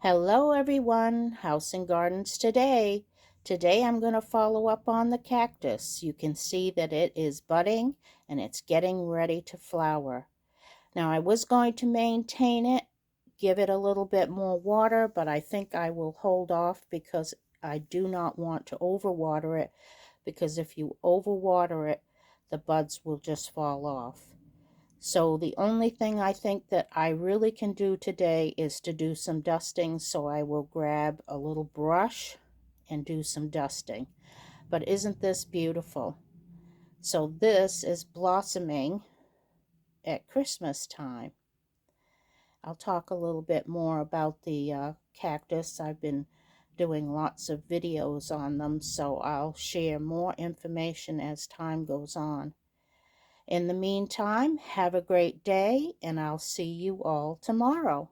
Hello everyone, House and Gardens today. Today I'm going to follow up on the cactus. You can see that it is budding and it's getting ready to flower. Now I was going to maintain it, give it a little bit more water, but I think I will hold off because I do not want to overwater it, because if you overwater it, the buds will just fall off. So the only thing I think that I really can do today is to do some dusting. So I will grab a little brush and do some dusting. But isn't this beautiful? So this is blossoming at Christmas time. I'll talk a little bit more about the cactus. I've been doing lots of videos on them, so I'll share more information as time goes on. In the meantime, have a great day, and I'll see you all tomorrow.